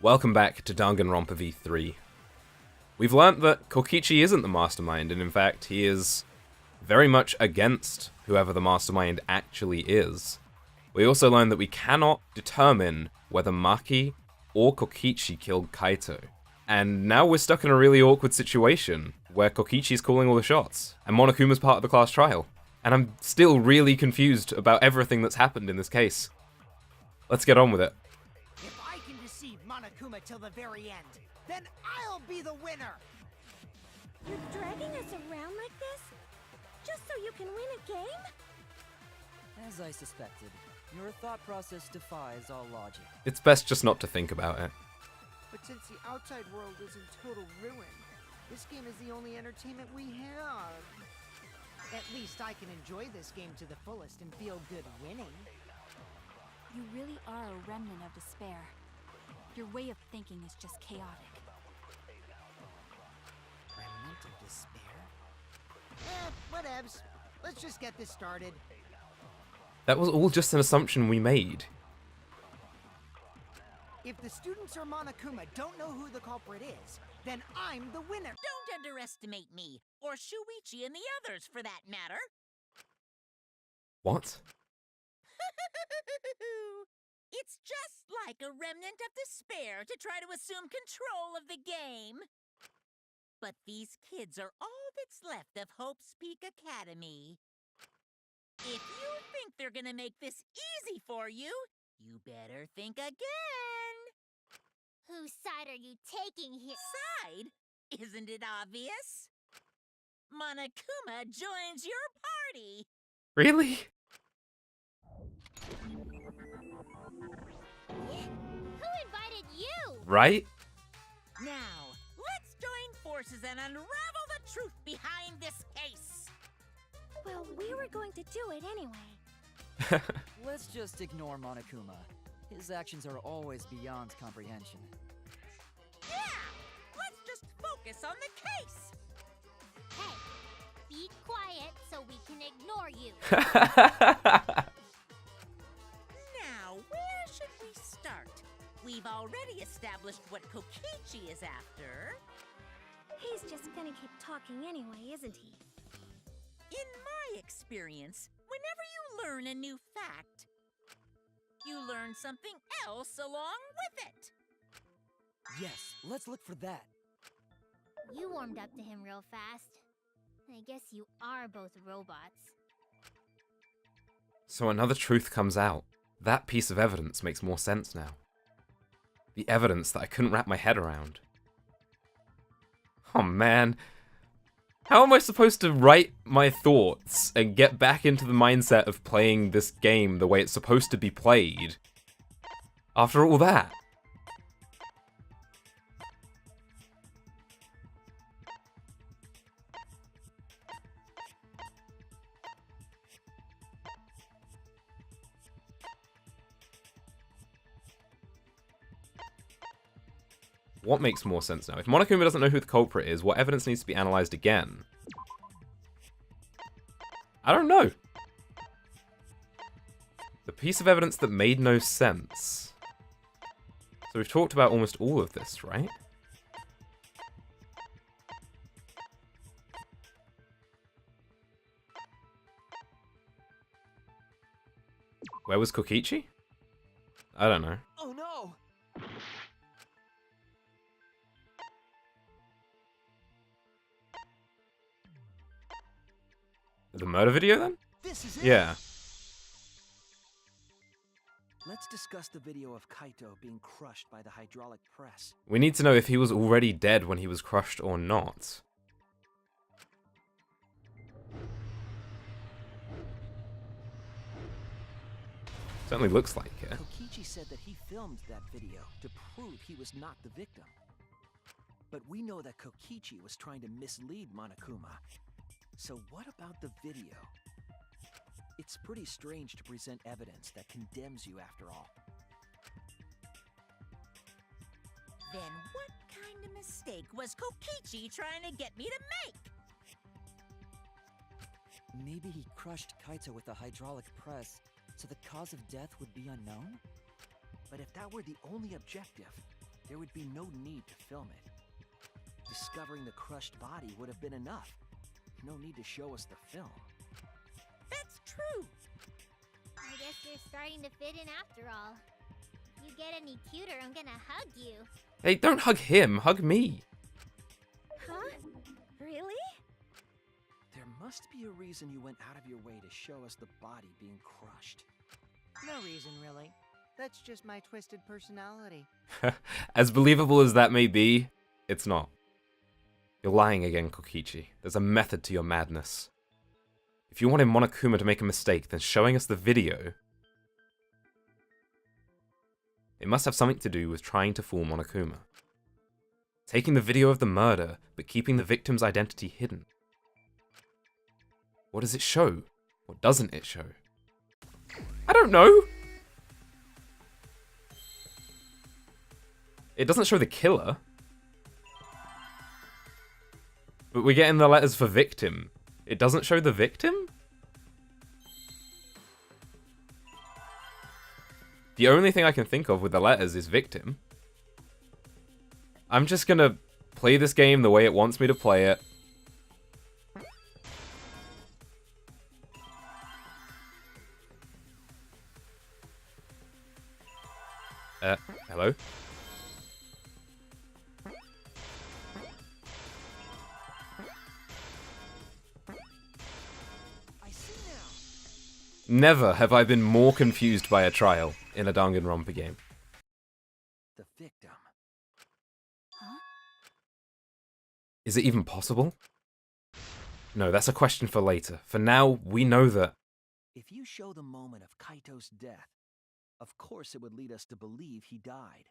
Welcome back to Danganronpa V3. We've learnt that Kokichi isn't the mastermind, and in fact, he is very much against whoever the mastermind actually is. We also learned that we cannot determine whether Maki or Kokichi killed Kaito. And now we're stuck in a really awkward situation, where Kokichi's calling all the shots, and Monokuma's part of the class trial. And I'm still really confused about everything that's happened in this case. Let's get on with it. If I can deceive Monokuma till the very end, then I'll be the winner! You're dragging us around like this? Just so you can win a game? As I suspected, your thought process defies all logic. It's best just not to think about it. But since the outside world is in total ruin, this game is the only entertainment we have. At least I can enjoy this game to the fullest and feel good winning. You really are a remnant of despair. Your way of thinking is just chaotic. Remnant of despair? Whatevs. Let's just get this started. That was all just an assumption we made. If the students or Monokuma don't know who the culprit is, then I'm the winner. Don't underestimate me, or Shuichi and the others for that matter. What? It's just like a remnant of despair to try to assume control of the game. But these kids are all that's left of Hope's Peak Academy. If you think they're gonna make this easy for you, you better think again. Whose side are you taking here? Side? Isn't it obvious? Monokuma joins your party. Really? Who invited you? Right? Now, let's join forces and unravel the truth behind this case. Well, we were going to do it anyway. Let's just ignore Monokuma. His actions are always beyond comprehension. Yeah! Let's just focus on the case. Hey, be quiet so we can ignore you. Now, where should we start? We've already established what Kokichi is after. He's just gonna keep talking anyway, isn't he? In my experience, whenever you learn a new fact, you learn something else along with it. Yes, let's look for that. You warmed up to him real fast. I guess you are both robots. So another truth comes out. That piece of evidence makes more sense now. The evidence that I couldn't wrap my head around. Oh man. How am I supposed to write my thoughts and get back into the mindset of playing this game the way it's supposed to be played after all that? What makes more sense now? If Monokuma doesn't know who the culprit is, what evidence needs to be analyzed again? I don't know. The piece of evidence that made no sense. So we've talked about almost all of this, right? Where was Kokichi? I don't know. Oh no! The murder video then? This is it! Yeah. Let's discuss the video of Kaito being crushed by the hydraulic press. We need to know if he was already dead when he was crushed or not. Certainly looks like it. Kokichi said that he filmed that video to prove he was not the victim. But we know that Kokichi was trying to mislead Monokuma. So what about the video? It's pretty strange to present evidence that condemns you after all. Then what kind of mistake was Kokichi trying to get me to make? Maybe he crushed Kaito with a hydraulic press, so the cause of death would be unknown? But if that were the only objective, there would be no need to film it. Discovering the crushed body would have been enough. No need to show us the film. That's true. I guess you're starting to fit in after all. If you get any cuter, I'm gonna hug you. Hey, don't hug him, hug me. Huh? Really? There must be a reason you went out of your way to show us the body being crushed. No reason, really. That's just my twisted personality. As believable as that may be, it's not. You're lying again, Kokichi. There's a method to your madness. If you wanted Monokuma to make a mistake, then showing us the video... It must have something to do with trying to fool Monokuma. Taking the video of the murder, but keeping the victim's identity hidden. What does it show? What doesn't it show? I don't know! It doesn't show the killer. But we're getting the letters for victim. It doesn't show the victim? The only thing I can think of with the letters is victim. I'm just gonna play this game the way it wants me to play it. Hello? I see now. Never have I been more confused by a trial in a Danganronpa game. The victim. Huh? Is it even possible? No, that's a question for later. For now, we know that... If you show the moment of Kaito's death, of course it would lead us to believe he died.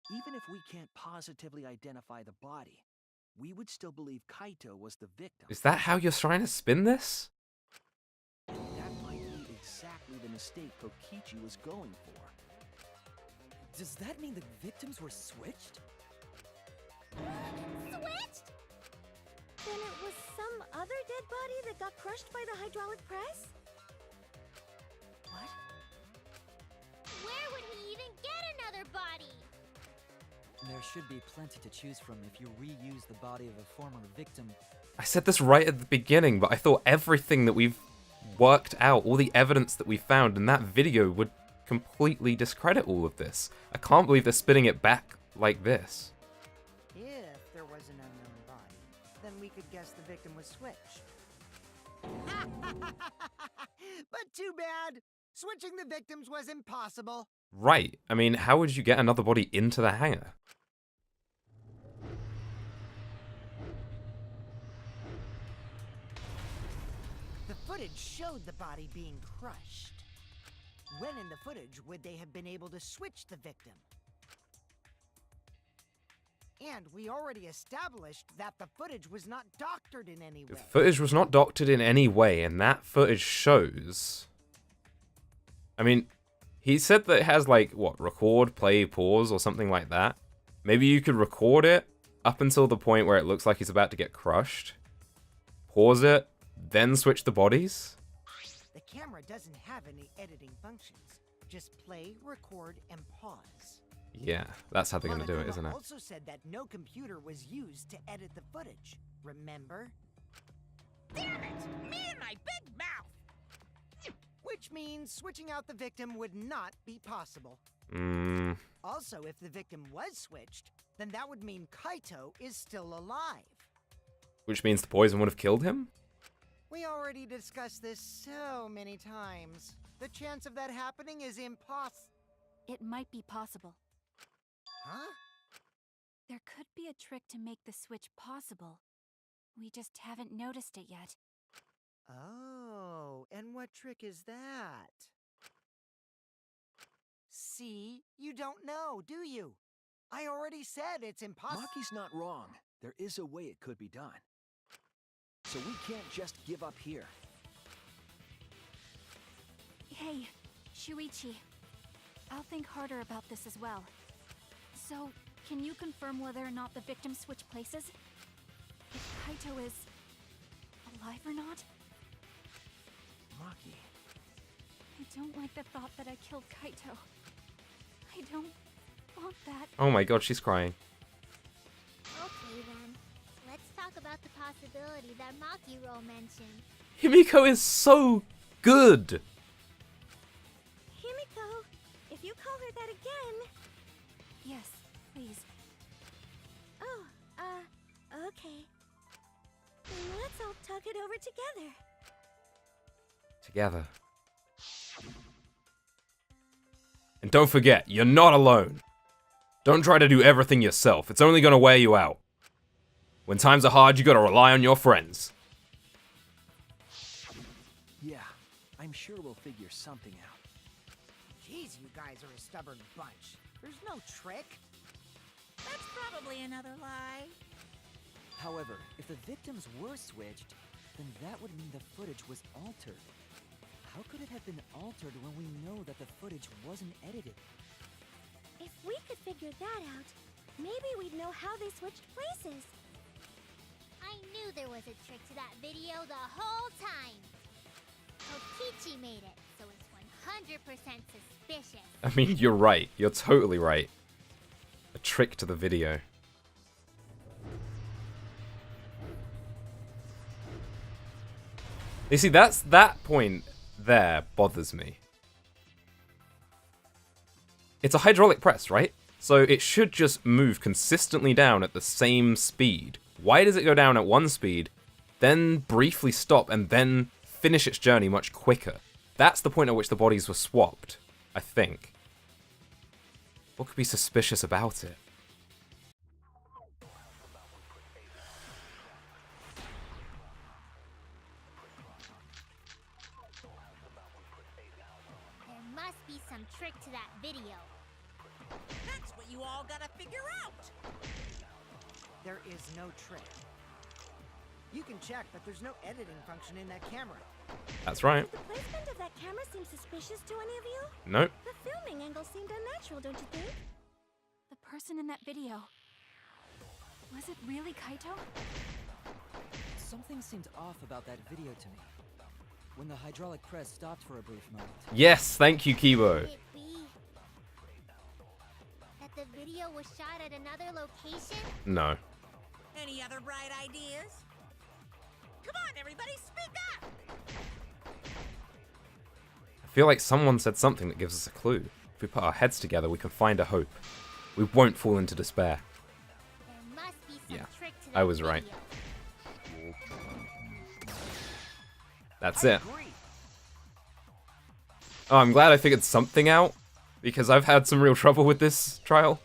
Even if we can't positively identify the body, we would still believe Kaito was the victim. Is that how you're trying to spin this? That might be exactly the mistake Kokichi was going for. Does that mean the victims were switched? Switched? Then it was some other dead body that got crushed by the hydraulic press? What? Where would we even get another body? There should be plenty to choose from if you reuse the body of a former victim. I said this right at the beginning, but I thought everything that we've worked out, all the evidence that we found in that video would completely discredit all of this. I can't believe they're spinning it back like this. If there was an unknown body, then we could guess the victim was switched. But too bad! Switching the victims was impossible. Right. I mean, how would you get another body into the hangar? The footage showed the body being crushed. When in the footage would they have been able to switch the victim? And we already established that the footage was not doctored in any way. The footage was not doctored in any way, and that footage shows... I mean, he said that it has, like, what, record, play, pause, or something like that. Maybe you could record it up until the point where it looks like he's about to get crushed. Pause it, then switch the bodies. The camera doesn't have any editing functions. Just play, record, and pause. Yeah, that's how they're going to do it, Monokuma isn't it? also said that no computer was used to edit the footage. Remember? Damn it! Me and my big mouth! Which means switching out the victim would not be possible. Also, if the victim was switched, then that would mean Kaito is still alive. Which means the poison would have killed him? We already discussed this so many times. The chance of that happening is impossible. It might be possible. Huh? There could be a trick to make the switch possible. We just haven't noticed it yet. Oh, and what trick is that? See? You don't know, do you? I already said it's impossible. Maki's not wrong. There is a way it could be done. So we can't just give up here. Hey, Shuichi. I'll think harder about this as well. So, can you confirm whether or not the victims switch places? If Kaito is... alive or not? Maki, I don't like the thought that I killed Kaito. I don't want that. Oh my god, she's crying. Okay then. Let's talk about the possibility that Makiro mentioned. Himiko is so good! Himiko, if you call her that again. Yes, please. Oh, okay. Then let's all talk it over together. Together. And don't forget, you're not alone. Don't try to do everything yourself. It's only gonna wear you out. When times are hard, you gotta rely on your friends. Yeah, I'm sure we'll figure something out. Jeez, you guys are a stubborn bunch. There's no trick. That's probably another lie. However, if the victims were switched, then that would mean the footage was altered. How could it have been altered when we know that the footage wasn't edited? If we could figure that out, maybe we'd know how they switched places. I knew there was a trick to that video the whole time. Kokichi made it, so it's 100% suspicious. I mean, you're right. You're totally right. A trick to the video. You see, that point there bothers me. It's a hydraulic press, right? So it should just move consistently down at the same speed. Why does it go down at one speed, then briefly stop, and then finish its journey much quicker? That's the point at which the bodies were swapped, I think. What could be suspicious about it? There must be some trick to that video. That's what you all gotta figure out. There is no trick. You can check, but there's no editing function in that camera. That's right. Did the placement of that camera seem suspicious to any of you? Nope. The filming angle seemed unnatural, don't you think? The person in that video. Was it really Kaito? Something seemed off about that video to me. When the hydraulic press stopped for a brief moment. Yes, thank you, Kibo. Could it be that the video was shot at another location? No. Any other bright ideas? Come on, everybody, speak up! I feel like someone said something that gives us a clue. If we put our heads together, we can find a hope. We won't fall into despair. There must be some Yeah, trick to that I was right. video. That's I it. agree. Oh, I'm glad I figured something out, because I've had some real trouble with this trial.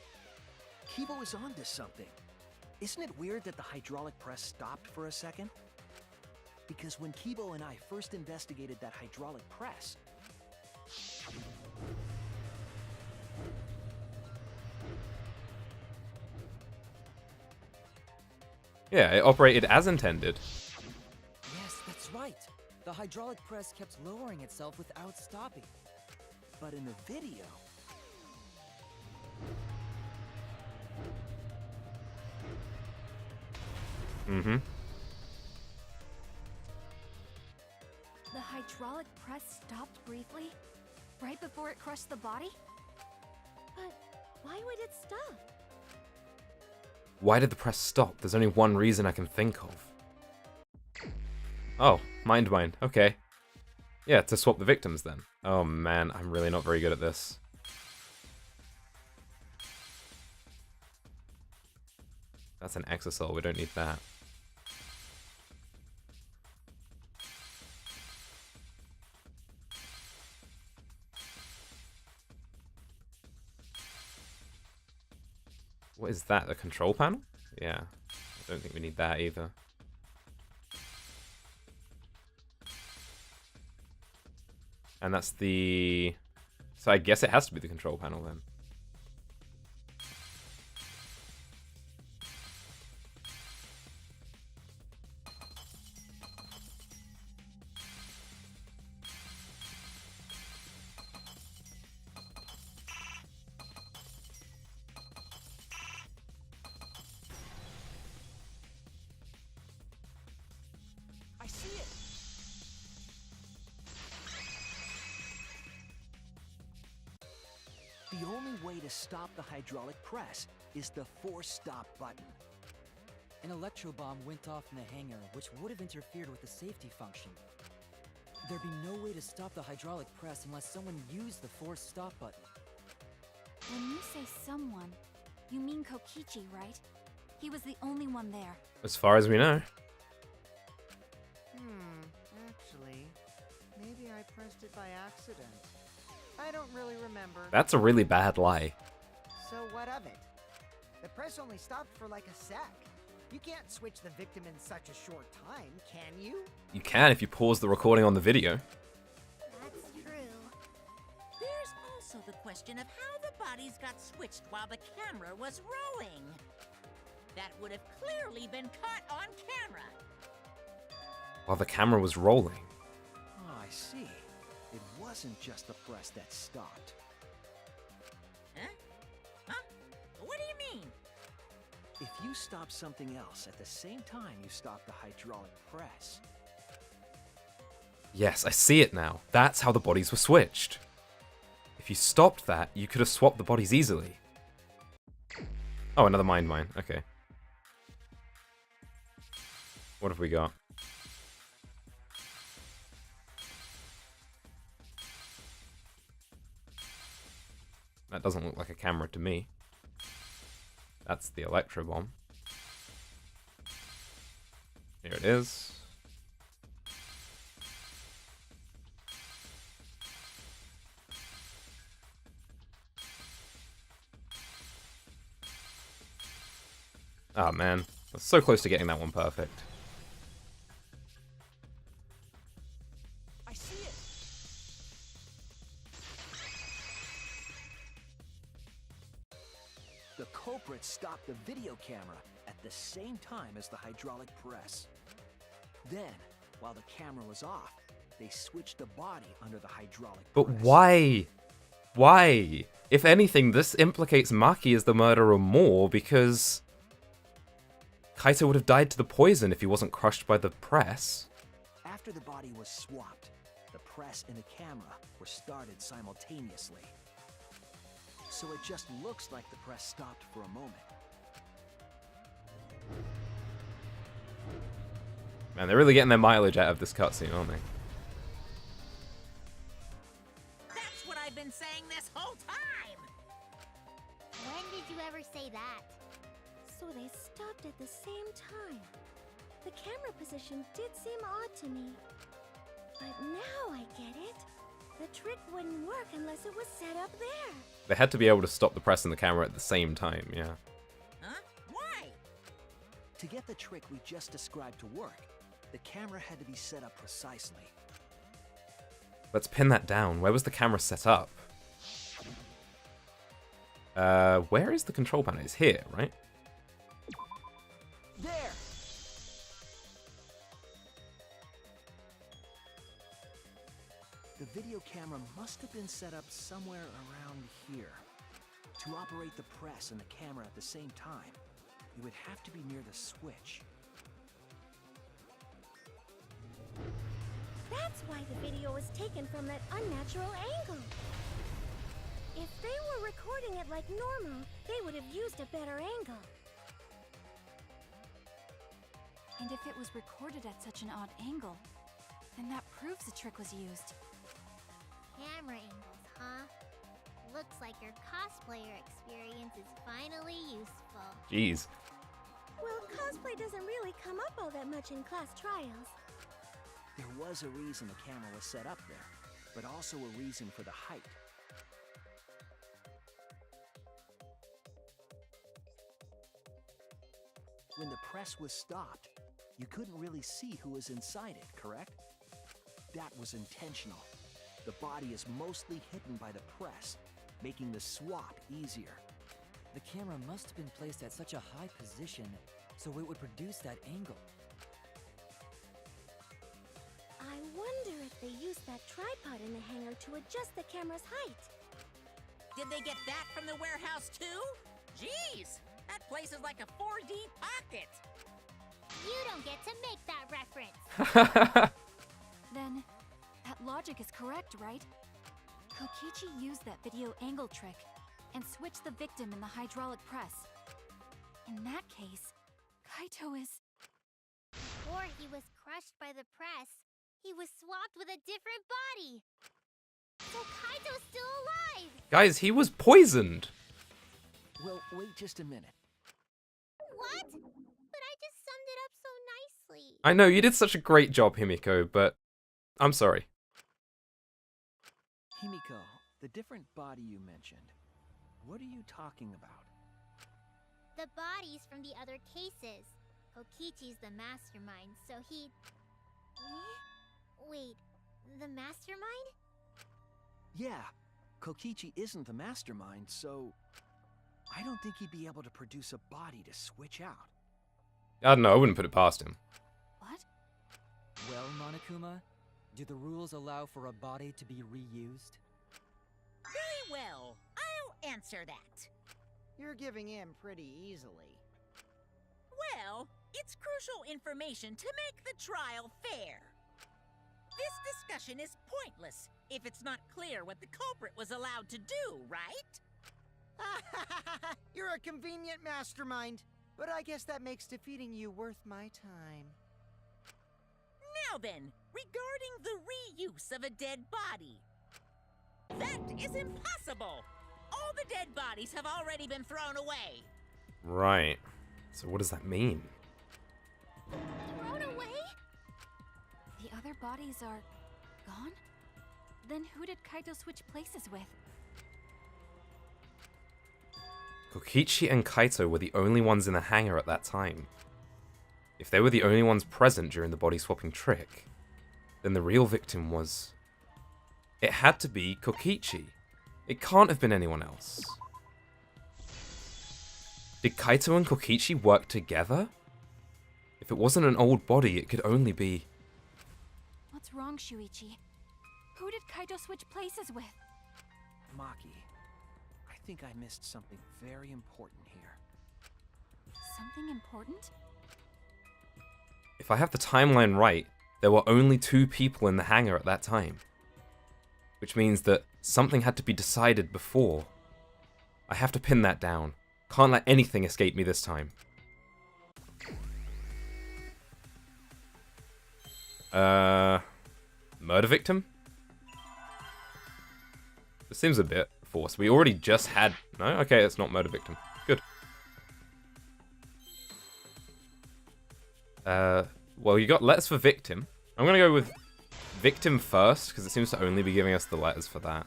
Kibo is onto something. Isn't it weird that the hydraulic press stopped for a second? Because when Kibo and I first investigated that hydraulic press, Yeah, it operated as intended. Yes, that's right. The hydraulic press kept lowering itself without stopping. but in the video, Mm-hmm. The hydraulic press stopped briefly, right before it crushed the body? But why would it stop? Why did the press stop? There's only one reason I can think of. Oh, mind mine. Okay. Yeah, to swap the victims then. Oh man, I'm really not very good at this. That's an exosol, we don't need that. What is that, the control panel? Yeah, I don't think we need that either. And that's the... So I guess it has to be the control panel then. I see it. The only stop the hydraulic press is the force stop button. An electro bomb went off in the hangar, which would have interfered with the safety function. There'd be no way to stop the hydraulic press unless someone used the force stop button. When you say someone, you mean Kokichi, right? He was the only one there. As far as we know. Actually, maybe I pressed it by accident. I don't really remember. That's a really bad lie. So what of it? The press only stopped for like a sec. You can't switch the victim in such a short time, can you? You can if you pause the recording on the video. That's true. There's also the question of how the bodies got switched while the camera was rolling. That would have clearly been caught on camera. While the camera was rolling. Oh, I see. It wasn't just the press that stopped. Huh? Huh? What do you mean? If you stop something else at the same time you stop the hydraulic press. Yes, I see it now. That's how the bodies were switched. If you stopped that, you could have swapped the bodies easily. Oh, another mind mine. Okay. What have we got? That doesn't look like a camera to me. That's the electro bomb. Here it is. Oh man, I was so close to getting that one perfect. I see it! The culprit stopped the video camera at the same time as the hydraulic press. Then, while the camera was off, they switched the body under the hydraulic But press. why? Why? If anything, this implicates Maki as the murderer more because Kaito would have died to the poison if he wasn't crushed by the press. After the body was swapped, the press and the camera were started simultaneously. So it just looks like the press stopped for a moment. Man, they're really getting their mileage out of this cutscene, aren't they? That's what I've been saying this whole time! When did you ever say that? So they stopped at the same time. The camera position did seem odd to me. But now I get it. The trick wouldn't work unless it was set up there. They had to be able to stop the press and the camera at the same time, yeah. Huh? Why? To get the trick we just described to work, the camera had to be set up precisely. Let's pin that down. Where was the camera set up? Where is the control panel? It's here, right? There! The video camera must have been set up somewhere around here. To operate the press and the camera at the same time, you would have to be near the switch. That's why the video was taken from that unnatural angle. If they were recording it like normal, they would have used a better angle. And if it was recorded at such an odd angle, then that proves the trick was used. Camera angles, huh? Looks like your cosplayer experience is finally useful. Jeez. Well, cosplay doesn't really come up all that much in class trials. There was a reason the camera was set up there, but also a reason for the height. When the press was stopped, you couldn't really see who was inside it, correct? That was intentional. The body is mostly hidden by the press, making the swap easier. The camera must have been placed at such a high position, so it would produce that angle. I wonder if they used that tripod in the hangar to adjust the camera's height. Did they get that from the warehouse too? Jeez! That place is like a 4D pocket! You don't get to make that reference. Then, that logic is correct, right? Kokichi used that video angle trick, and switch the victim in the hydraulic press. In that case, Kaito is... Before he was crushed by the press, he was swapped with a different body. So Kaito's still alive! Guys, he was poisoned! Well, wait just a minute. What? But I just summed it up so nicely. I know, you did such a great job, Himiko, but I'm sorry. Himiko, the different body you mentioned, what are you talking about? The bodies from the other cases. Kokichi's the mastermind, so he... Wait, the mastermind? Yeah, Kokichi isn't the mastermind, so I don't think he'd be able to produce a body to switch out. I don't know, I wouldn't put it past him. What? Well, Monokuma, do the rules allow for a body to be reused? Very well. I'll answer that. You're giving in pretty easily. Well, it's crucial information to make the trial fair. This discussion is pointless if it's not clear what the culprit was allowed to do, right? You're a convenient mastermind, but I guess that makes defeating you worth my time. Now then, regarding the reuse of a dead body. That is impossible! All the dead bodies have already been thrown away. Right. So what does that mean? Thrown away? The other bodies are... gone? Then who did Kaito switch places with? Kokichi and Kaito were the only ones in the hangar at that time. If they were the only ones present during the body swapping trick, then the real victim was... It had to be Kokichi. It can't have been anyone else. Did Kaito and Kokichi work together? If it wasn't an old body, it could only be... What's wrong, Shuichi? Who did Kaito switch places with? Maki, I think I missed something very important here. Something important? If I have the timeline right, there were only 2 people in the hangar at that time. Which means that something had to be decided before. I have to pin that down. Can't let anything escape me this time. Murder victim? This seems a bit forced. We already just had... No? Okay, it's not murder victim. Good. Well, you got letters for victim. I'm gonna go with victim first, because it seems to only be giving us the letters for that.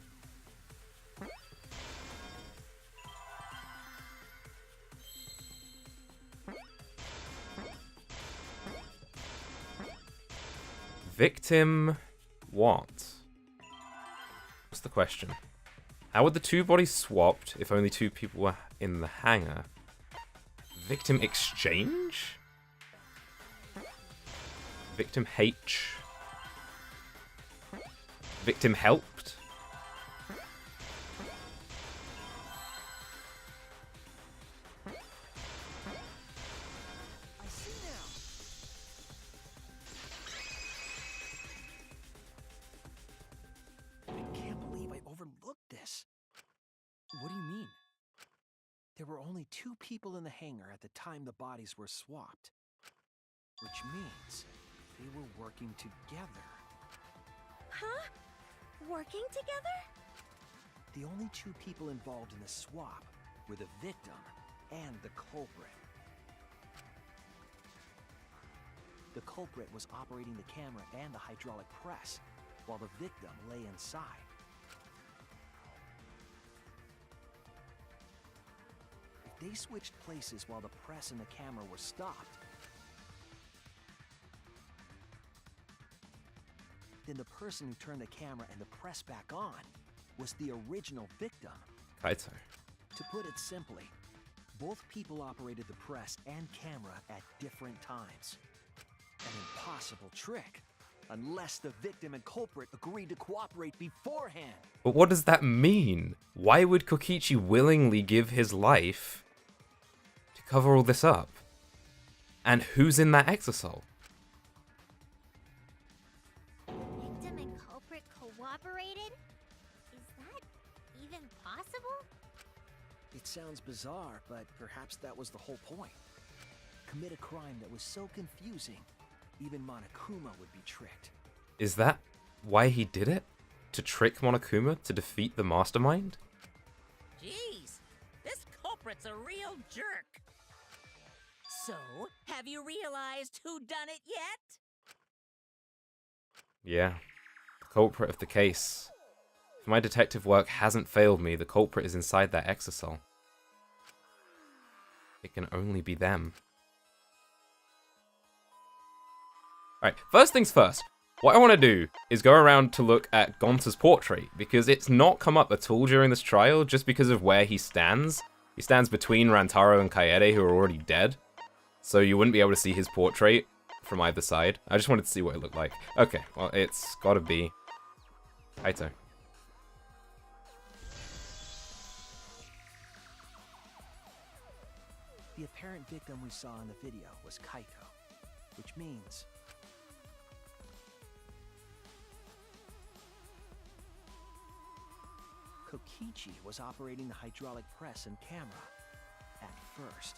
Victim what? What's the question? How were the 2 bodies swapped if only 2 people were in the hangar? Victim exchange? Victim H? Victim helped? I see now. I can't believe I overlooked this. What do you mean? There were only 2 people in the hangar at the time the bodies were swapped. Which means they were working together. Huh? Working together? The only 2 people involved in the swap were the victim and the culprit. The culprit was operating the camera and the hydraulic press, while the victim lay inside. If they switched places while the press and the camera were stopped, then the person who turned the camera and the press back on was the original victim. Kaito. To put it simply, both people operated the press and camera at different times. An impossible trick, unless the victim and culprit agreed to cooperate beforehand. But what does that mean? Why would Kokichi willingly give his life to cover all this up? And who's in that exosol? Victim and culprit cooperated? Is that even possible? sounds bizarre, but perhaps that was the whole point. Commit a crime that was so confusing, even Monokuma would be tricked. Is that why he did it? To trick Monokuma to defeat the mastermind? Jeez, this culprit's a real jerk. So, have you realized who done it yet? Yeah, the culprit of the case. If my detective work hasn't failed me, the culprit is inside that exosol. It can only be them. Alright, first things first. What I want to do is go around to look at Gonta's portrait, because it's not come up at all during this trial just because of where he stands. He stands between Rantaro and Kaede, who are already dead. So you wouldn't be able to see his portrait from either side. I just wanted to see what it looked like. Okay, well, it's gotta be Kaito. The apparent victim we saw in the video was Kaito, which means Kokichi was operating the hydraulic press and camera at first.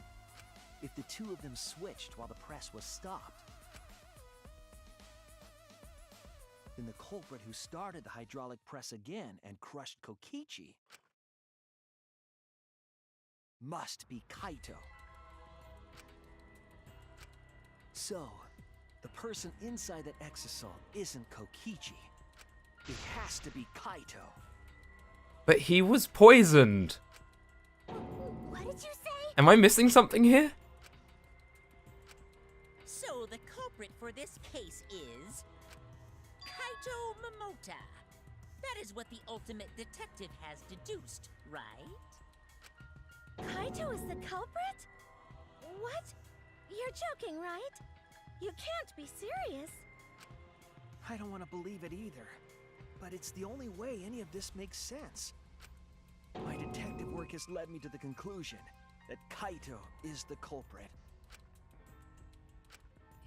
If the two of them switched while the press was stopped, then the culprit who started the hydraulic press again and crushed Kokichi must be Kaito. So, the person inside that exosol isn't Kokichi. It has to be Kaito. But he was poisoned! What did you say? Am I missing something here? So the culprit for this case is Kaito Momota. That is what the ultimate detective has deduced, right? Kaito is the culprit? What? You're joking, right? You can't be serious. I don't want to believe it either, but it's the only way any of this makes sense. My detective work has led me to the conclusion that Kaito is the culprit.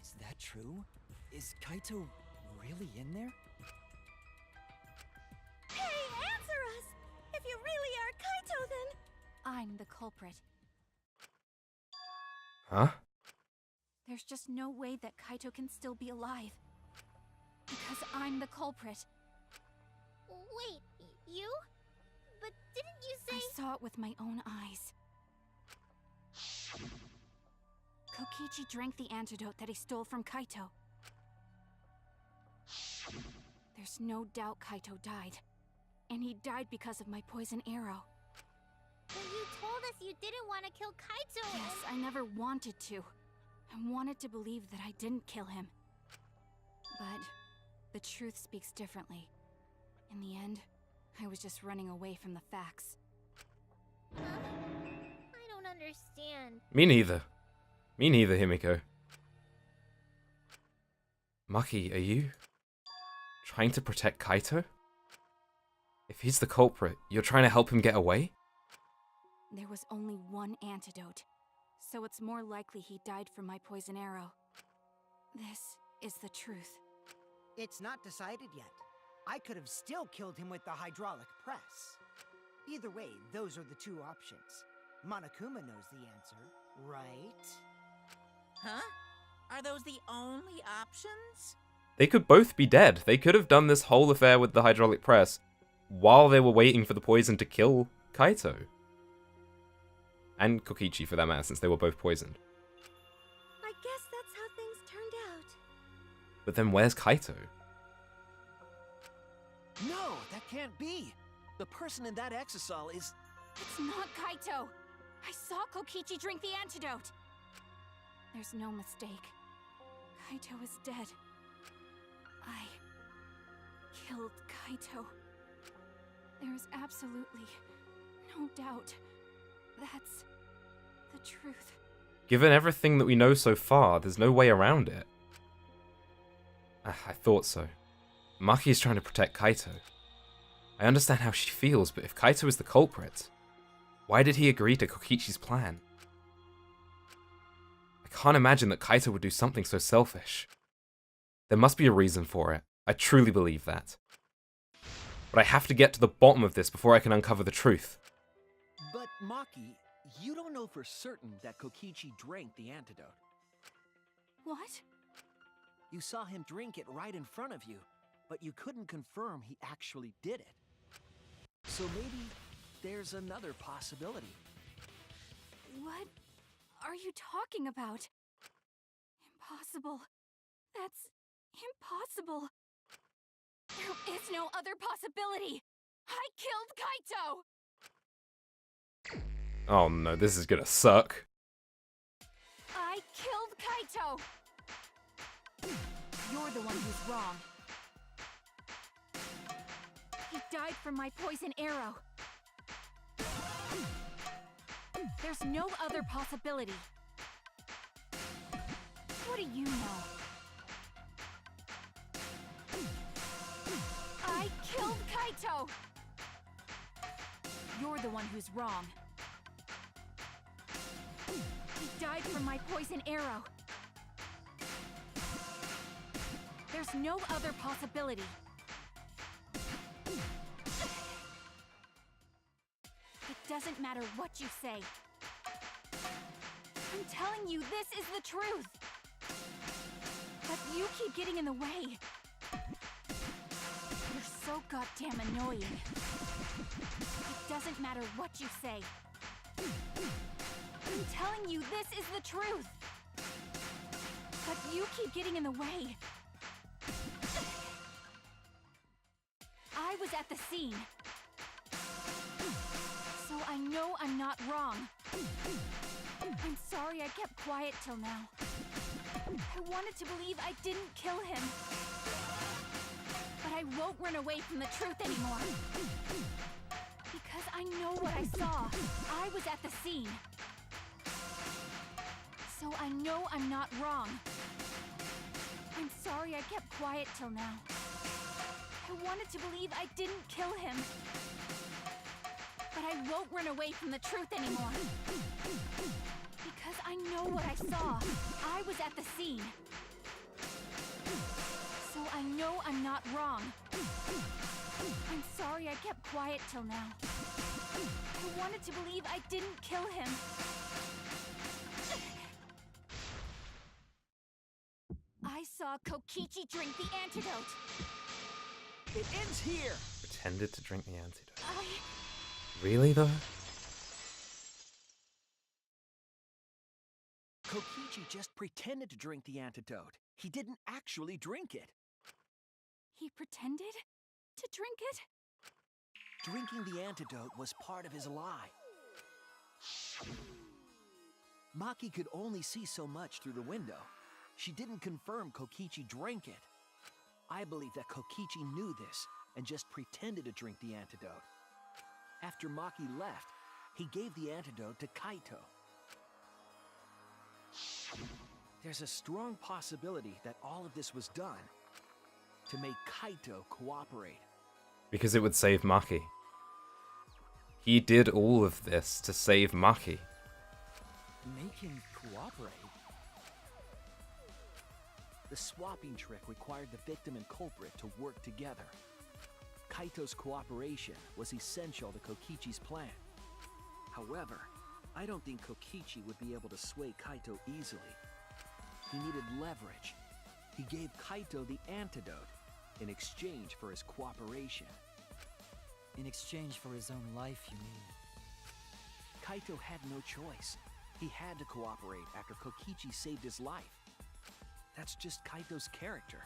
Is that true? Is Kaito really in there? Hey, answer us! If you really are Kaito, then... I'm the culprit. Huh? There's just no way that Kaito can still be alive. Because I'm the culprit. Wait, you? But didn't you say— I saw it with my own eyes. Kokichi drank the antidote that he stole from Kaito. There's no doubt Kaito died. And he died because of my poison arrow. But you told us you didn't want to kill Kaito. Yes, I never wanted to. I wanted to believe that I didn't kill him. But the truth speaks differently. In the end, I was just running away from the facts. Huh? I don't understand. Me neither. Me neither, Himiko. Maki, are you trying to protect Kaito? If he's the culprit, you're trying to help him get away? There was only one antidote, so it's more likely he died from my poison arrow. This is the truth. It's not decided yet. I could have still killed him with the hydraulic press. Either way, those are the two options. Monokuma knows the answer, right? Huh? Are those the only options? They could both be dead. They could have done this whole affair with the hydraulic press while they were waiting for the poison to kill Kaito. And Kokichi, for that matter, since they were both poisoned. I guess that's how things turned out. But then where's Kaito? No, that can't be. The person in that exosol is... It's not Kaito! I saw Kokichi drink the antidote! There's no mistake. Kaito is dead. I killed Kaito. There is absolutely no doubt. That's the truth. Given everything that we know so far, there's no way around it. I thought so. Maki is trying to protect Kaito. I understand how she feels, but if Kaito is the culprit, why did he agree to Kokichi's plan? I can't imagine that Kaito would do something so selfish. There must be a reason for it. I truly believe that. But I have to get to the bottom of this before I can uncover the truth. But Maki, you don't know for certain that Kokichi drank the antidote. What? You saw him drink it right in front of you, but you couldn't confirm he actually did it. So maybe there's another possibility. What are you talking about? Impossible. That's impossible. There is no other possibility. I killed Kaito! Oh no, this is gonna suck. I killed Kaito! You're the one who's wrong. He died from my poison arrow. There's no other possibility. What do you know? I killed Kaito! You're the one who's wrong. He died from my poison arrow. There's no other possibility. It doesn't matter what you say. I'm telling you, this is the truth. But you keep getting in the way. You're so goddamn annoying. It doesn't matter what you say. I'm telling you, this is the truth. But you keep getting in the way. I was at the scene. So I know I'm not wrong. I'm sorry I kept quiet till now. I wanted to believe I didn't kill him. But I won't run away from the truth anymore. Because I know what I saw. I was at the scene. So I know I'm not wrong. I'm sorry I kept quiet till now. I wanted to believe I didn't kill him. But I won't run away from the truth anymore. Because I know what I saw. I was at the scene. So I know I'm not wrong. I'm sorry I kept quiet till now. I wanted to believe I didn't kill him. I saw Kokichi drink the antidote. It ends here! Pretended to drink the antidote. Really though? Kokichi just pretended to drink the antidote. He didn't actually drink it. He pretended to drink it? Drinking the antidote was part of his lie. Maki could only see so much through the window. She didn't confirm Kokichi drank it. I believe that Kokichi knew this and just pretended to drink the antidote. After Maki left, he gave the antidote to Kaito. There's a strong possibility that all of this was done to make Kaito cooperate. Because it would save Maki. He did all of this to save Maki. Make him cooperate? The swapping trick required the victim and culprit to work together. Kaito's cooperation was essential to Kokichi's plan. However, I don't think Kokichi would be able to sway Kaito easily. He needed leverage. He gave Kaito the antidote in exchange for his cooperation. In exchange for his own life, you mean? Kaito had no choice. He had to cooperate after Kokichi saved his life. That's just Kaito's character,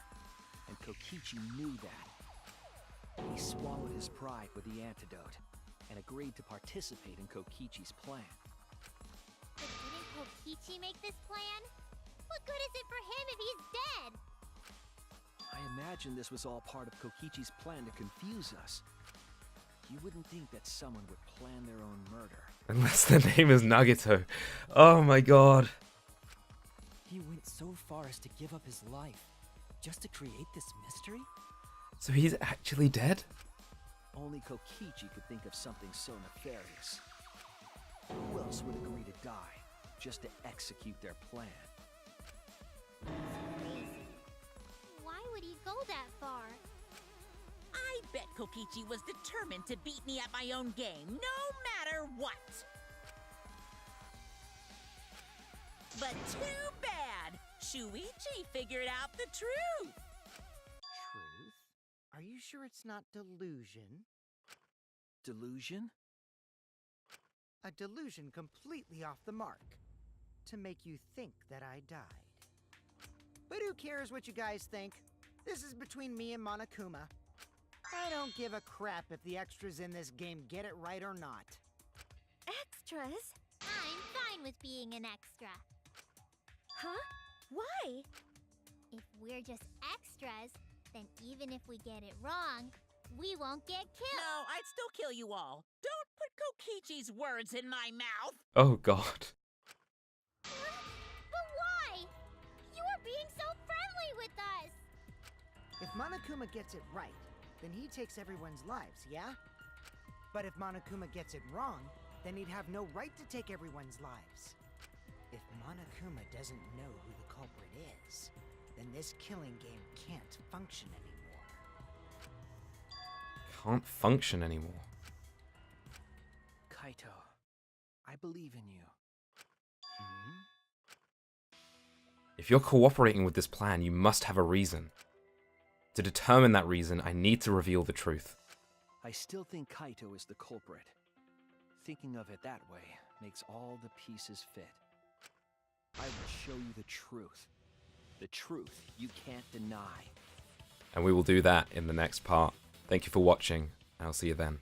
and Kokichi knew that. He swallowed his pride with the antidote and agreed to participate in Kokichi's plan. But didn't Kokichi make this plan? What good is it for him if he's dead? I imagine this was all part of Kokichi's plan to confuse us. You wouldn't think that someone would plan their own murder. Unless the name is Nagito. Oh my god. He went so far as to give up his life just to create this mystery? So he's actually dead? Only Kokichi could think of something so nefarious. Who else would agree to die just to execute their plan? Crazy. Why would he go that far? I bet Kokichi was determined to beat me at my own game, no matter what? But too bad! Shuichi figured out the truth! Truth? Are you sure it's not delusion? Delusion? A delusion completely off the mark. To make you think that I died. But who cares what you guys think? This is between me and Monokuma. I don't give a crap if the extras in this game get it right or not. Extras? I'm fine with being an extra. Huh? Why? If we're just extras, then even if we get it wrong, we won't get killed. No, I'd still kill you all. Don't put Kokichi's words in my mouth! Oh god. But why? You were being so friendly with us. If Monokuma gets it right, then he takes everyone's lives, yeah? But if Monokuma gets it wrong, then he'd have no right to take everyone's lives. If Monokuma doesn't know who the culprit is, then this killing game can't function anymore. Can't function anymore. Kaito, I believe in you. If you're cooperating with this plan, you must have a reason. To determine that reason, I need to reveal the truth. I still think Kaito is the culprit. Thinking of it that way makes all the pieces fit. I will show you the truth. The truth you can't deny. And we will do that in the next part. Thank you for watching, and I'll see you then.